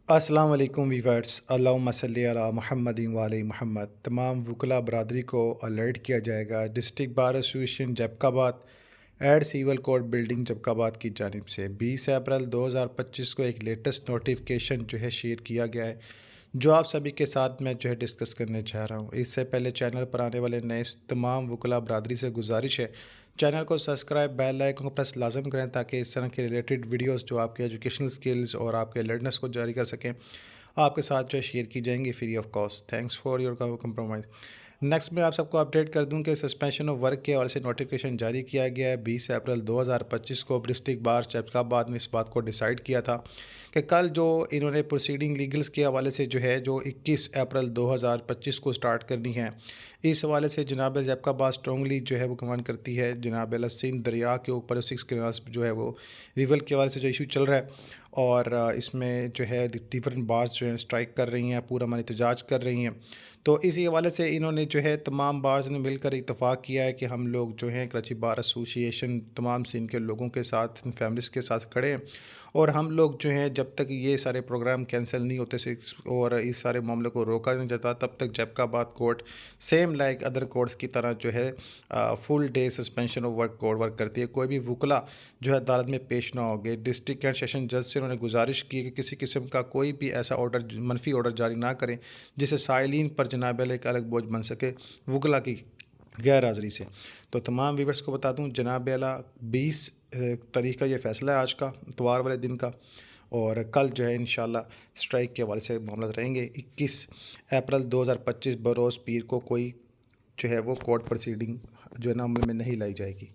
अस्सलाम वालेकुम वीवर्स, अल्लाहुम्मा सल्ली अला मुहम्मदिन व आले मुहम्मद। तमाम वकला बरदरी को अलर्ट किया जाएगा। डिस्ट्रिक्ट बार एसोसिएशन जैकबाबाद एड सिविल कोर्ट बिल्डिंग जैकबाबाद की जानिब से 20 अप्रैल 2025 को एक लेटेस्ट नोटिफिकेशन जो है शेयर किया गया है, जो आप सभी के साथ मैं जो है डिस्कस करने चाह रहा हूँ। इससे पहले चैनल पर आने वाले नए तमाम वकला बरदरी से गुजारिश है, चैनल को सब्सक्राइब, बेल आइकन को प्रेस लाजम करें ताकि इस तरह के रिलेटेड वीडियोस जो आपके एजुकेशनल स्किल्स और आपके अलर्टनेस को जारी कर सकें, आपके साथ जो है शेयर की जाएंगी free of cost. Thanks for your compromise. Next मैं आप सबको अपडेट कर दूं कि सस्पेंशन ऑफ वर्क के हवाले से नोटिफिकेशन जारी किया गया है। 20 अप्रैल 2025 को डिस्ट्रिक्ट बार जैकबाबाद ने इस बात को डिसाइड किया था कि कल जो इन्होंने प्रोसीडिंग लीगल्स के हवाले से जो है जो 21 अप्रैल 2025 को स्टार्ट करनी है, इस हवाले से जनाब जैकबाबाद स्ट्रॉन्गली जो है वो कमांड करती है। जनाब सिंध दरिया के ऊपर 6 कैनाल्स जो है वो रिवल के हवाले से जो इशू चल रहा है, और इसमें जो है डिफरेंट बार्स जो है स्ट्राइक कर रही हैं, पूरा मन एहतजाज कर रही हैं। तो इसी हवाले से इन्होंने जो है तमाम बार्स ने मिलकर इत्तफ़ाक़ किया है कि हम लोग जो हैं कराची बार एसोसिएशन तमाम सिंध के लोगों के साथ, फैमिलीज़ के साथ खड़े हैं, और हम लोग जो हैं जब तक ये सारे प्रोग्राम कैंसिल नहीं होते से और इस सारे मामले को रोका नहीं जाता, तब तक Jacobabad court same like other courts की तरह जो है full day suspension of work court work करती है। कोई भी वकला जो है अदालत में पेश ना हो गए। डिस्ट्रिक्ट एंड सेशन जज से उन्होंने गुजारिश की कि किसी किस्म का कोई भी ऐसा ऑर्डर, मनफी ऑर्डर जारी ना करें जिससे साइलिन पर जनाब एक अलग बोझ बन सके वकला की गैर हाज़िरी से। तो तमाम व्यूवर्स को बता दूं, जनाब आला 20 तारीख का ये फ़ैसला है, आज का इतवार वाले दिन का, और कल जो है इंशाल्लाह स्ट्राइक के हवाले से मामला रहेंगे। 21 अप्रैल 2025 बरोज़ पीर को कोई जो है वो कोर्ट प्रोसीडिंग जो है ना अमल में नहीं लाई जाएगी।